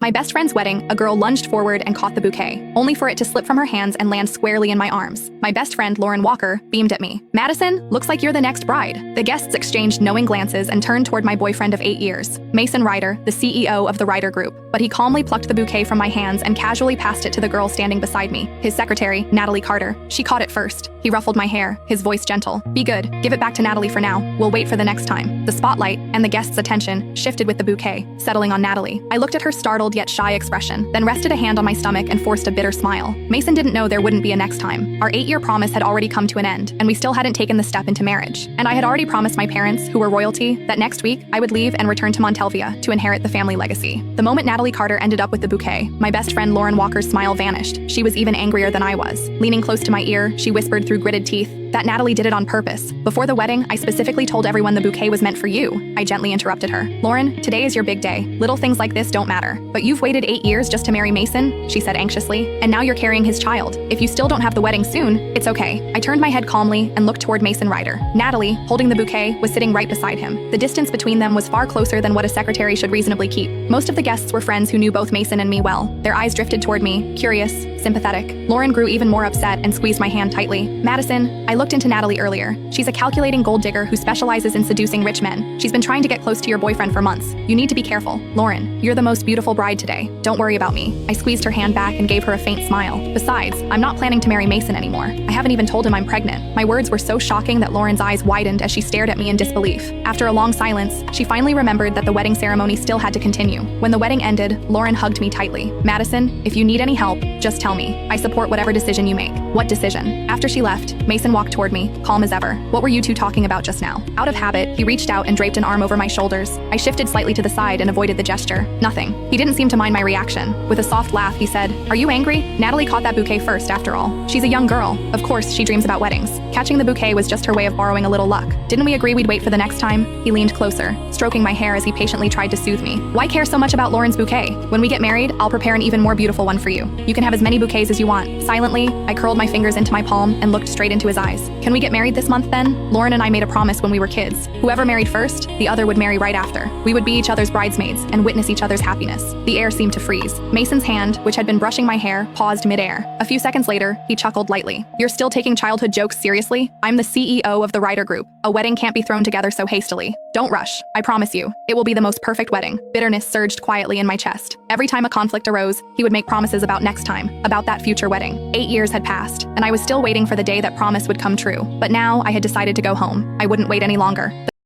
My best friend's wedding, a girl lunged forward and caught the bouquet, only for it to slip from her hands and land squarely in my arms. My best friend, Lauren Walker, beamed at me. "Madison, looks like you're the next bride." The guests exchanged knowing glances and turned toward my boyfriend of 8 years, Mason Ryder, the CEO of the Ryder Group. But he calmly plucked the bouquet from my hands and casually passed it to the girl standing beside me, his secretary, Natalie Carter. She caught it first. He ruffled my hair, his voice gentle. "Be good. Give it back to Natalie for now. We'll wait for the next time." The spotlight and the guests' attention shifted with the bouquet, settling on Natalie. I looked at her startled yet shy expression, then rested a hand on my stomach and forced a bitter smile. Mason didn't know there wouldn't be a next time. Our 8-year promise had already come to an end, and we still hadn't taken the step into marriage. And I had already promised my parents, who were royalty, that next week I would leave and return to Montelvia to inherit the family legacy. The moment Natalie Carter ended up with the bouquet, my best friend Lauren Walker's smile vanished. She was even angrier than I was. Leaning close to my ear, she whispered through gritted teeth, "That Natalie did it on purpose. Before the wedding, I specifically told everyone the bouquet was meant for you." I gently interrupted her. "Lauren, today is your big day. Little things like this don't matter. But you've waited 8 years just to marry Mason," she said anxiously, "and now you're carrying his child. If you still don't have the wedding soon, it's okay." I turned my head calmly and looked toward Mason Ryder. Natalie, holding the bouquet, was sitting right beside him. The distance between them was far closer than what a secretary should reasonably keep. Most of the guests were friends who knew both Mason and me well. Their eyes drifted toward me, curious, sympathetic. Lauren grew even more upset and squeezed my hand tightly. "Madison, I looked into Natalie earlier. She's a calculating gold digger who specializes in seducing rich men. She's been trying to get close to your boyfriend for months. You need to be careful. Lauren, you're the most beautiful bride today. Don't worry about me." I squeezed her hand back and gave her a faint smile. "Besides, I'm not planning to marry Mason anymore. I haven't even told him I'm pregnant." My words were so shocking that Lauren's eyes widened as she stared at me in disbelief. After a long silence, she finally remembered that the wedding ceremony still had to continue. When the wedding ended, Lauren hugged me tightly. "Madison, if you need any help, just tell me. I support whatever decision you make." "What decision?" After she left, Mason walked toward me, calm as ever. "What were you two talking about just now?" Out of habit, he reached out and draped an arm over my shoulders. I shifted slightly to the side and avoided the gesture. "Nothing." He didn't seem to mind my reaction. With a soft laugh, he said, "Are you angry? Natalie caught that bouquet first, after all. She's a young girl. Of course, she dreams about weddings. Catching the bouquet was just her way of borrowing a little luck. Didn't we agree we'd wait for the next time?" He leaned closer, stroking my hair as he patiently tried to soothe me. "Why care so much about Lauren's bouquet? When we get married, I'll prepare an even more beautiful one for you. You can have as many bouquets as you want." Silently, I curled my fingers into my palm and looked straight into his eyes. "Can we get married this month then?" Lauren and I made a promise when we were kids. Whoever married first, the other would marry right after. We would be each other's bridesmaids and witness each other's happiness. The air seemed to freeze. Mason's hand, which had been brushing my hair, paused midair. A few seconds later, he chuckled lightly. "You're still taking childhood jokes seriously? I'm the CEO of the Ryder Group. A wedding can't be thrown together so hastily. Don't rush. I promise you, it will be the most perfect wedding." Bitterness surged quietly in my chest. Every time a conflict arose, he would make promises about next time, about that future wedding. 8 years had passed, and I was still waiting for the day that promise would come true. But now I had decided to go home. I wouldn't wait any longer.